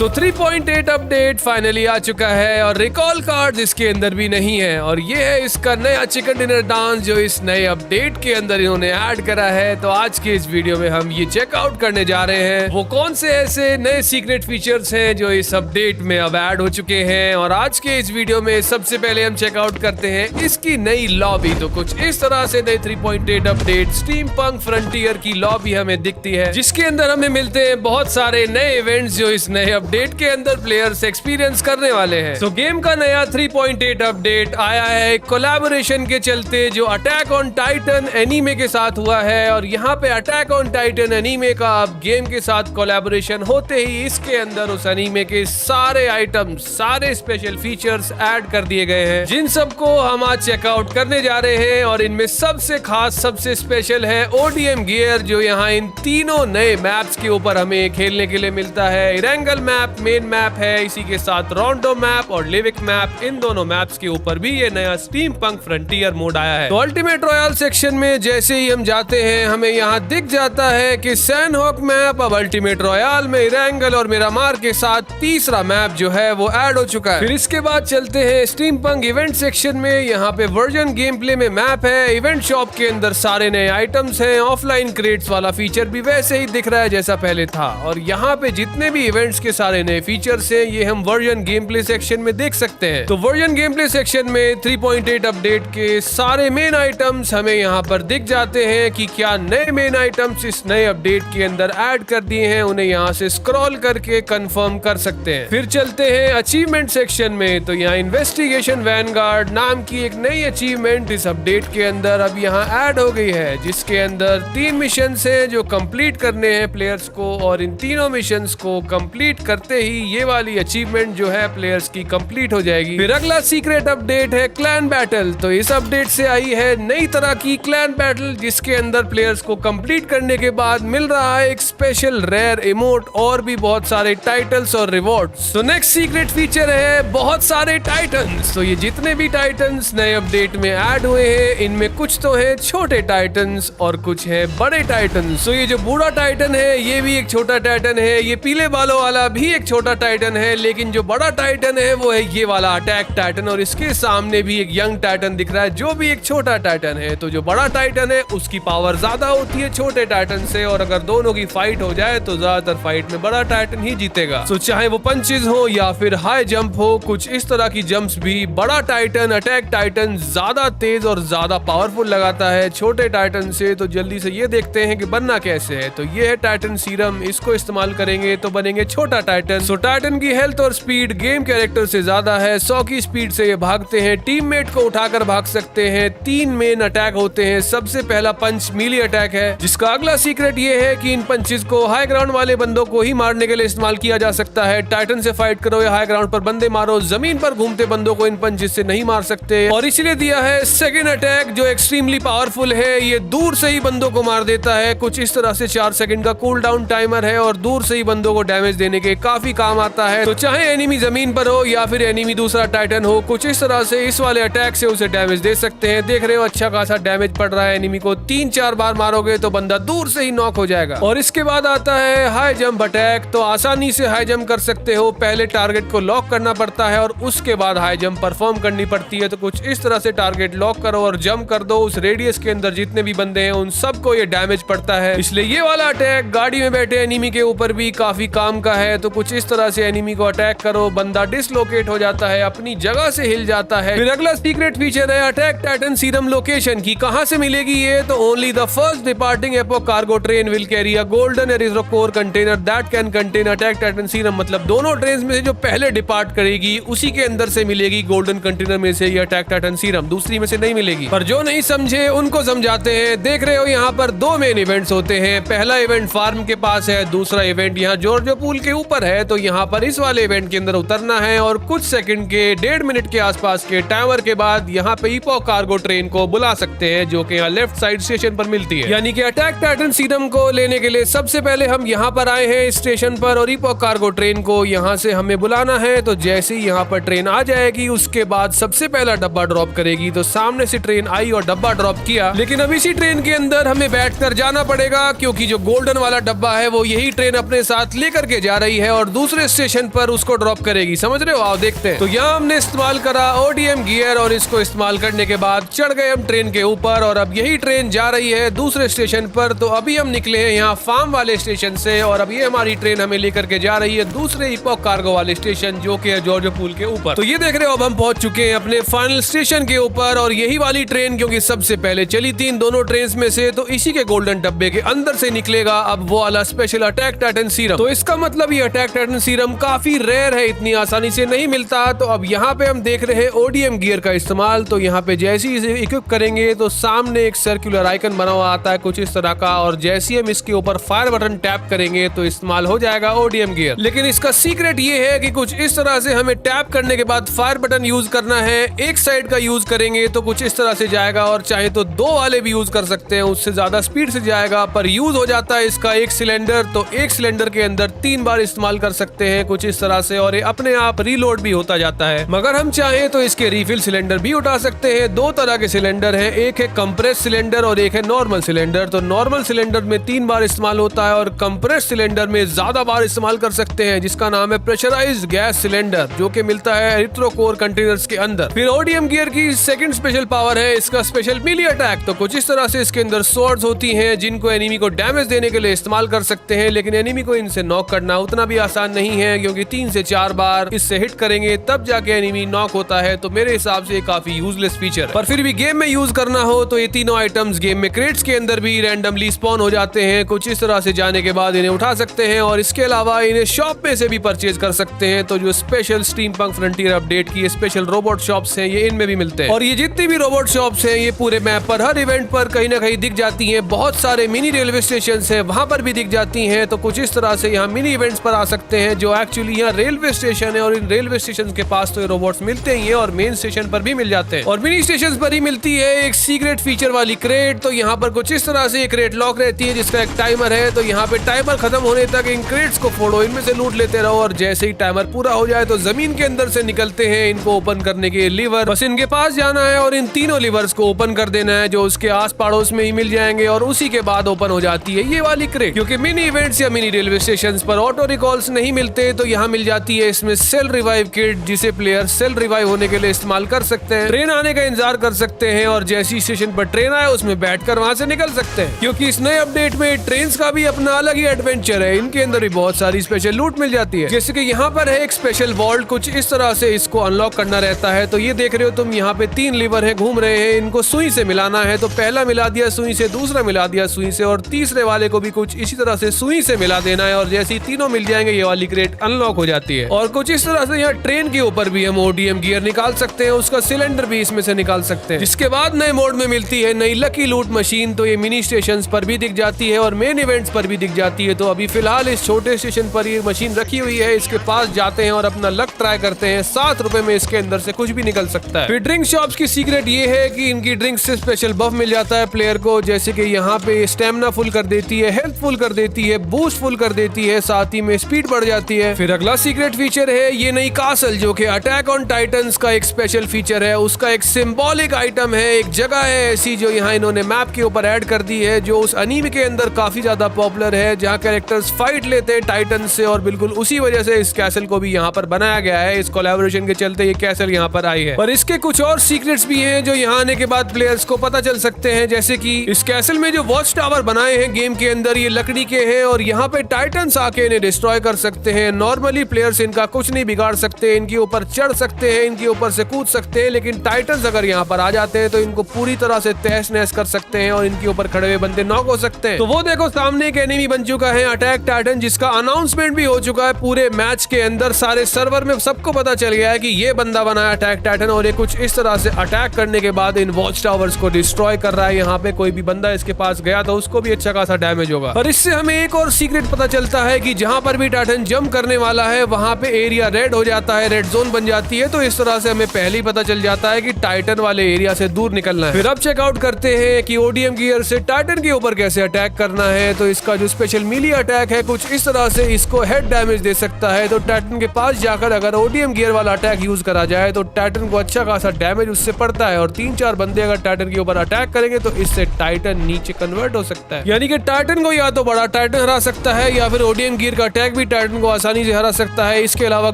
सो 3.8 update finally आ चुका है और रिकॉल कार्ड इसके अंदर भी नहीं है और ये है इसका नया चिकन डिनर डांस जो इस नए अपडेट के अंदर इन्होंने ऐड करा है। तो आज के इस वीडियो में हम ये चेकआउट करने जा रहे हैं वो कौन से ऐसे नए सीक्रेट फीचर्स हैं जो इस अपडेट में अब ऐड हो चुके हैं। और आज के इस वीडियो में सबसे पहले हम चेकआउट करते हैं इसकी नई लॉबी। तो कुछ इस तरह से नई 3.8 अपडेट स्टीमपंक फ्रंटियर की लॉबी हमें दिखती है, जिसके अंदर हमें मिलते हैं बहुत सारे नए इवेंट्स जो इस नए अपडेट के अंदर प्लेयर्स एक्सपीरियंस करने वाले हैं। तो गेम का नया 3.8 अपडेट आया है कोलैबोरेशन के चलते जो अटैक ऑन टाइटन एनीमे के साथ हुआ है। और यहाँ पे अटैक ऑन टाइटन एनीमे का अब गेम के साथ कोलैबोरेशन होते ही इसके अंदर उस एनीमे के सारे आइटम, सारे स्पेशल फीचर्स ऐड कर दिए गए हैं, जिन सबको हम आज चेकआउट करने जा रहे हैं। और इनमें सबसे खास, सबसे स्पेशल है ओडीएम गियर, जो यहाँ इन तीनों नए मैप्स के ऊपर हमें खेलने के लिए मिलता है। इरेंगल मैप मेन मैप है, इसी के साथ रोंडो मैप और लिविक मैप, इन दोनों मैप्स के ऊपर भी ये नया स्टीमपंक फ्रंटियर मोड आया है। तो अल्टीमेट रॉयल सेक्शन में जैसे ही हम जाते हैं हमें यहाँ दिख जाता है कि सैनहॉक मैप अब अल्टीमेट रॉयल में इरेंगल और मिरामार के साथ तीसरा मैप जो है वो ऐड हो चुका है। फिर इसके बाद चलते हैं स्टीमपंक इवेंट सेक्शन में। यहाँ पे वर्जन गेम प्ले में मैप है, इवेंट शॉप के अंदर सारे नए आइटम्स हैं, ऑफलाइन क्रेट्स वाला फीचर भी वैसे ही दिख रहा है जैसा पहले था। और यहाँ पे जितने भी इवेंट्स के सारे नए फीचर्स हैं ये हम वर्जन गेम प्ले सेक्शन में देख सकते हैं। तो वर्जन गेम प्ले सेक्शन में 3.8 अपडेट के सारे मेन आइटम्स हमें यहाँ पर दिख जाते हैं कि क्या नए मेन आइटम्स इस नए अपडेट के अंदर ऐड कर दिए हैं, उन्हें यहाँ से स्क्रॉल करके कंफर्म कर सकते हैं। फिर चलते हैं अचीवमेंट सेक्शन में। तो यहाँ इन्वेस्टिगेशन वैनगार्ड नाम की एक नई अचीवमेंट इस अपडेट के अंदर अब यहाँ ऐड हो गई है, जिसके अंदर 3 मिशन है जो कंप्लीट करने हैं प्लेयर्स को। और इन तीनों मिशन को कंप्लीट करते ही ये वाली अचीवमेंट जो है प्लेयर्स की कंप्लीट हो जाएगी। फिर अगला सीक्रेट अपडेट है क्लैन बैटल। तो इस अपडेट से आई है नई तरह की क्लैन बैटल, जिसके अंदर प्लेयर्स को कंप्लीट करने के बाद मिल रहा है एक स्पेशल रेयर इमोट और भी बहुत सारे टाइटल्स और रिवॉर्ड्स। तो नेक्स्ट सीक्रेट फीचर है बहुत सारे टाइटन्स। तो ये जितने भी टाइटन्स नए अपडेट में ऐड हुए हैं इनमें कुछ तो है छोटे टाइटन्स और कुछ है बड़े टाइटन्स। तो ये जो बूढ़ा टाइटन है ये भी एक छोटा टाइटन है, ये पीले बालों वाला भी एक छोटा टाइटन है, लेकिन जो बड़ा टाइटन है वो है ये वाला अटैक टाइटन। और इसके सामने भी एक यंग टाइटन दिख रहा है जो भी एक छोटा टाइटन है। तो जो बड़ा टाइटन है उसकी पावर ज्यादा होती है छोटे टाइटन से, और अगर दोनों की फाइट हो जाए तो ज्यादातर फाइट में बड़ा टाइटन ही जीतेगा। तो चाहे वो पंचेस हो या फिर हाई जंप हो, कुछ इस तरह की जंप्स भी बड़ा टाइटन, अटैक टाइटन ज्यादा तेज और ज्यादा पावरफुल लगाता है छोटे टाइटन से। तो जल्दी से ये देखते हैं कि बनना कैसे है। तो ये है टाइटन सीरम, इसको इस्तेमाल करेंगे तो बनेंगे छोटा टाइटन। सो टाइटन की हेल्थ और स्पीड गेम कैरेक्टर से ज्यादा है, 100 की स्पीड से ये भागते हैं, टीममेट को उठाकर भाग सकते हैं। 3 मेन अटैक होते हैं। सबसे पहला पंच मीली अटैक है, जिसका अगला सीक्रेट ये है कि इन पंचेस को हाई ग्राउंड वाले बंदों को ही मारने के लिए इस्तेमाल किया जा सकता है। टाइटन से फाइट करो या हाई ग्राउंड पर बंदे मारो, जमीन पर घूमते बंदों को इन पंचेस से नहीं मार सकते। और इसीलिए दिया है सेकेंड अटैक जो एक्सट्रीमली पावरफुल है, ये दूर से ही बंदों को मार देता है। कुछ इस तरह से 4 सेकंड का कूल डाउन टाइमर है और दूर से ही बंदों को डैमेज देने के काफी काम आता है। तो चाहे एनिमी जमीन पर हो या फिर एनिमी दूसरा टाइटन हो, कुछ इस तरह से इस वाले अटैक से उसे डैमेज दे सकते हैं। देख रहे हो अच्छा खासा डैमेज पड़ रहा है एनिमी को, 3-4 बार मारोगे तो बंदा दूर से ही नॉक हो जाएगा। और इसके बाद आता है हाई जंप अटैक। तो आसानी से हाई जंप कर सकते हो, पहले टारगेट को लॉक करना पड़ता है और उसके बाद हाई जंप परफॉर्म करनी पड़ती है। तो कुछ इस तरह से टारगेट लॉक करो और जंप कर दो, उस रेडियस के अंदर जितने भी बंदे हैं उन सबको ये डैमेज पड़ता है। इसलिए ये वाला अटैक गाड़ी में बैठे एनिमी के ऊपर भी काफी काम का है। तो कुछ इस तरह से एनिमी को अटैक करो, बंदा डिसलोकेट हो जाता है, अपनी जगह से हिल जाता है। फिर अगला सीक्रेट फीचर है अटैक टाइटन सीरम लोकेशन की। कहां से मिलेगी ये? तो only the first departing epoch cargo train will carry a golden erythro core container that can contain attack Titan serum. मतलब दोनों ट्रेन में से जो पहले डिपार्ट करेगी उसी के अंदर से मिलेगी गोल्डन कंटेनर में से ये अटैक टाइटन सीरम, दूसरी में से नहीं मिलेगी। पर जो नहीं समझे उनको समझाते हैं। देख रहे हो यहाँ पर 2 मेन इवेंट्स होते हैं। पहला इवेंट फार्म के पास है, दूसरा इवेंट यहाँ जॉर्जो पूल के ऊपर है। तो यहाँ पर इस वाले इवेंट के अंदर उतरना है और कुछ सेकंड के 1.5 मिनट के आसपास के टाइमर के बाद यहाँ पे इपोक कार्गो ट्रेन को बुला सकते हैं, जो कि यहाँ लेफ्ट साइड स्टेशन पर मिलती है। यानी कि अटैक टाइटन सीरम को लेने के लिए सबसे पहले हम यहाँ पर आए हैं स्टेशन पर और इपोक कार्गो ट्रेन को यहाँ से हमें बुलाना है। तो जैसे ही यहाँ पर ट्रेन आ जाएगी उसके बाद सबसे पहला डब्बा ड्रॉप करेगी। तो सामने से ट्रेन आई और डब्बा ड्रॉप किया, लेकिन अब इसी ट्रेन के अंदर हमें बैठकर जाना पड़ेगा क्योंकि जो गोल्डन वाला डब्बा है वो यही ट्रेन अपने साथ लेकर के जा रही है और दूसरे स्टेशन पर उसको ड्रॉप करेगी। समझ रहे हो? आओ देखते हैं। तो यहाँ हमने इस्तेमाल करा ओडीएम गियर और इसको इस्तेमाल करने के बाद चढ़ गए हम ट्रेन के ऊपर और अब यही ट्रेन जा रही है दूसरे स्टेशन पर। तो अभी हम निकले हैं यहाँ फार्म वाले स्टेशन से और अब ये हमारी ट्रेन हमें लेकर के जा रही है दूसरे इपॉक कार्गो वाले स्टेशन जो कि है जॉर्ज पूल के ऊपर। तो ये देख रहे हो अब हम पहुंच चुके हैं अपने फाइनल स्टेशन के ऊपर और यही वाली ट्रेन क्योंकि सबसे पहले चली थी इन दोनों ट्रेन में से, तो इसी के गोल्डन डब्बे के अंदर से निकलेगा अब वो वाला स्पेशल अटैक टाइटन सीरम। तो इसका मतलब ये अटैक टाइटन सीरम काफी रेयर है, इतनी आसानी से नहीं मिलता। तो अब यहाँ पे हम देख रहे हैं ओडीएम गियर का इस्तेमाल। तो यहाँ पे जैसे ही इसे इक्विप करेंगे तो सामने एक सर्कुलर आइकन बना हुआ आता है कुछ इस तरह का और जैसे हम इसके ऊपर फायर बटन टैप करेंगे तो इस्तेमाल हो जाएगा ओडीएम गियर। लेकिन इसका सीक्रेट ये है कि कुछ इस तरह से हमें टैप करने के बाद फायर बटन यूज करना है। एक साइड का यूज करेंगे तो कुछ इस तरह से जाएगा और चाहे तो दो वाले भी यूज कर सकते हैं, उससे ज्यादा स्पीड से जाएगा। पर यूज हो जाता है इसका एक सिलेंडर, तो एक सिलेंडर के अंदर 3 बार इस्तेमाल कर सकते हैं कुछ इस तरह से और ये अपने आप रीलोड भी होता जाता है। मगर हम चाहे तो इसके रिफिल सिलेंडर भी उठा सकते हैं। 2 तरह के सिलेंडर हैं, एक है कंप्रेस सिलेंडर और एक है नॉर्मल सिलेंडर। तो नॉर्मल सिलेंडर में 3 बार इस्तेमाल होता है और कंप्रेस सिलेंडर में ज्यादा बार इस्तेमाल कर सकते हैं जिसका नाम है प्रेशराइज्ड गैस सिलेंडर जो कि मिलता है एरिथ्रोकोर कंटेनर्स के अंदर। फिर ओडीएम गियर की सेकंड स्पेशल पावर है इसका स्पेशल मीली अटैक। तो कुछ इस तरह से इसके अंदर स्वॉर्ड्स होती हैं जिनको एनिमी को डैमेज देने के लिए इस्तेमाल कर सकते हैं, लेकिन एनिमी को इनसे नॉक करना उतना भी आसान नहीं है क्योंकि 3 से 4 बार इससे हिट करेंगे तब जाके एनिमी नॉक होता है। तो मेरे हिसाब से काफी यूजलेस फीचर है, पर फिर भी गेम में यूज करना हो तो ये तीनों आइटम्स गेम में क्रेट्स के अंदर भी रैंडमली स्पॉन हो जाते हैं। कुछ इस तरह से जाने के बाद इन्हें उठा सकते हैं और इसके अलावा इन्हें शॉप में से भी परचेज कर सकते हैं। तो जो स्पेशल स्टीमपंक फ्रंटियर अपडेट की स्पेशल रोबोट शॉप्स हैं ये इनमें भी मिलते हैं और ये जितनी भी रोबोट शॉप्स हैं ये पूरे मैप पर हर इवेंट पर कहीं ना कहीं दिख जाती हैं। बहुत सारे मिनी रेलवे स्टेशन है वहां पर भी दिख जाती हैं। तो कुछ इस तरह से यहाँ मिनी इवेंट्स पर आ सकते हैं जो एक्चुअली यहाँ रेलवे स्टेशन है और इन रेलवे स्टेशन के पास तो ये रोबोट्स मिलते ही हैं और मेन स्टेशन पर भी मिल जाते हैं और मिनी स्टेशन पर ही मिलती है एक सीक्रेट फीचर वाली क्रेट। तो यहाँ पर कुछ इस तरह से क्रेट लॉक रहती है जिसका एक टाइमर है। तो यहाँ पे टाइमर खत्म होने तक इन क्रेट्स को फोड़ो, इनमें से लूट लेते रहो और जैसे ही टाइमर पूरा हो जाए तो जमीन के अंदर से निकलते हैं इनको ओपन करने के लीवर। बस इनके पास जाना है और इन तीनों लीवर्स को ओपन कर देना है जो उसके आस पड़ोस में ही मिल जाएंगे और उसी के बाद ओपन हो जाती है ये वाली क्रेट। क्योंकि मिनी इवेंट्स या मिनी रेलवे स्टेशन पर ऑटो रिकॉल्स नहीं मिलते तो यहाँ मिल जाती है इसमें सेल रिवाइव किट जिसे प्लेयर सेल रिवाइव होने के लिए इस्तेमाल कर सकते हैं। ट्रेन आने का इंतजार कर सकते हैं और जैसी स्टेशन पर ट्रेन आए उसमें बैठकर वहां से निकल सकते हैं क्योंकि इस नए अपडेट में ट्रेन का भी अपना अलग ही एडवेंचर है। इनके अंदर भी बहुत सारी स्पेशल लूट मिल जाती है जैसे कि यहाँ पर है एक स्पेशल वॉल्ट, कुछ इस तरह से इसको अनलॉक करना रहता है। तो ये देख रहे हो तुम यहाँ पे 3 लीवर है घूम रहे हैं, इनको सुई से मिलाना है। तो पहला मिला दिया सुई से, दूसरा मिला दिया सुई से और तीसरे वाले को भी कुछ इसी तरह से सुई से मिला देना है और जैसे ही तीनों मिल जाएंगे ये वाली क्रेट अनलॉक हो जाती है। और कुछ इस तरह से यहाँ ट्रेन के ऊपर भी हम ओडीएम गियर निकाल सकते हैं, उसका सिलेंडर भी इसमें से निकाल सकते हैं। जिसके बाद नए मोड में मिलती है नई लकी लूट मशीन। तो ये मिनी स्टेशन पर भी दिख जाती है और मेन इवेंट्स पर भी दिख जाती है। तो अभी फिलहाल इस छोटे स्टेशन पर ये मशीन रखी हुई है, इसके पास जाते हैं और अपना लक ट्राई करते हैं। 7 रुपए में इसके अंदर से कुछ भी निकल सकता है। फिर ड्रिंक शॉप्स की सीक्रेट ये है कि इनकी ड्रिंक से स्पेशल बफ मिल जाता है प्लेयर को, जैसे कि यहाँ पे स्टेमिना फुल कर देती है, हेल्थ फुल कर देती है, बूस्ट फुल कर देती है, साथ ही में स्पीड बढ़ जाती है। फिर अगला सीक्रेट फीचर है ये नई कासल जो कि अटैक ऑन टाइटन्स का एक स्पेशल फीचर है। उसका एक सिंबॉलिक आइटम है, एक जगह है ऐसी जो यहाँ इन्होंने मैप के ऊपर ऐड कर दी है जो उस एनीमे के अंदर काफी ज्यादा पॉपुलर है, जहाँ कैरेक्टर्स फाइट लेते हैं टाइटन से और बिल्कुल उसी वजह से इस कैसल को भी यहाँ पर बनाया गया है। इस कोलैबोरेशन के चलते ये कैसल यहाँ पर आई है। पर इसके कुछ और सीक्रेट्स भी हैं जो यहाँ आने के बाद प्लेयर्स को पता चल सकते हैं, जैसे कि इस कैसल में जो वॉच टावर बनाए हैं गेम के अंदर ये लकड़ी के हैं और यहाँ पे टाइटन्स आके इन्हें डिस्ट्रॉय कर सकते हैं। नॉर्मली प्लेयर्स इनका कुछ नहीं बिगाड़ सकते, इनके ऊपर चढ़ सकते हैं, इनके ऊपर से कूद सकते हैं, लेकिन टाइटन्स अगर यहाँ पर आ जाते हैं तो इनको पूरी तरह से तहस नहस कर सकते हैं और इनके ऊपर खड़े हुए बंदे नॉक हो सकते हैं। तो वो देखो सामने एक एनिमी बन चुका है अटैक टाइटन, जिसका अनाउंसमेंट भी हो चुका है पूरे मैच के अंदर। सारे सर्वर में सबको पता चल गया है कि ये बंदा बना है अटैक टाइटन और ये कुछ इस तरह से अटैक करने के बाद इन वॉच टावर्स को डिस्ट्रॉय कर रहा है। यहाँ पे कोई भी बंदा इसके पास गया तो उसको भी अच्छा खासा डैमेज होगा। और इससे हमें एक और सीक्रेट पता चलता है कि जहाँ पर भी टाइटन जंप करने वाला है वहाँ पे एरिया रेड हो जाता है, रेड जोन बन जाती है। तो इस तरह से हमें पहले ही पता चल जाता है कि टाइटन वाले एरिया से दूर निकलना है। फिर अब चेकआउट करते हैं कि ओडीएम गियर से टाइटन के ऊपर कैसे अटैक करना है। तो इसका जो स्पेशल मीली अटैक है कुछ इस तरह से इसको हेड डैमेज दे सकता है। तो टाइटन के पास जाकर अगर ओडीएम गियर वाला अटैक यूज करा जाए तो टाइटन को अच्छा खासा डैमेज उससे पड़ता है और 3-4 बंदे अगर टाइटन के ऊपर अटैक करेंगे तो इससे टाइटन नीचे कन्वर्ट हो सकता है। यानी कि टाइटन को या तो बड़ा टाइटन हरा सकता है या फिर ओडीएम गियर का अटैक भी भी टाइटन को आसानी से हरा सकता है। इसके अलावा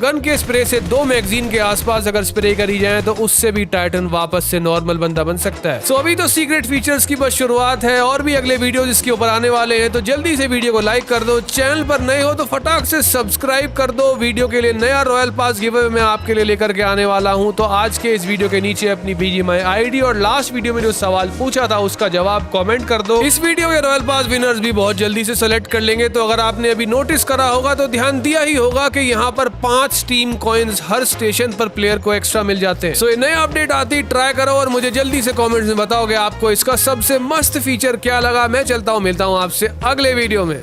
गन के स्प्रे से 2 मैगजीन के आसपास अगर स्प्रे करी जाए तो उससे भी टाइटन वापस से नॉर्मल बंदा बन सकता है। सो अभी तो सीक्रेट फीचर्स की बस शुरुआत है और भी अगले वीडियो इसके ऊपर आने वाले हैं, तो जल्दी से वीडियो को लाइक कर दो। चैनल पर नए हो तो फटाक से सब्सक्राइब कर दो। वीडियो के लिए नया रॉयल पास गिव मैं आपके लिए लेकर के आने वाला हूं। तो आज के इस वीडियो के नीचे अपनी BGMI आईडी और लास्ट वीडियो में जो सवाल पूछा था उसका जवाब कमेंट कर दो। इस वीडियो के रॉयल पास विनर्स भी बहुत जल्दी से सेलेक्ट कर लेंगे। तो अगर आपने अभी नोटिस करा होगा तो ध्यान दिया ही होगा कि यहाँ पर 5 टीम कॉइन्स हर स्टेशन पर प्लेयर को एक्स्ट्रा मिल जाते हैं। सो ये नया अपडेट आती ही ट्राई करो और मुझे जल्दी से कमेंट्स में बताओगे आपको इसका सबसे मस्त फीचर क्या लगा। मैं चलता हूँ, मिलता हूँ आपसे अगले वीडियो में।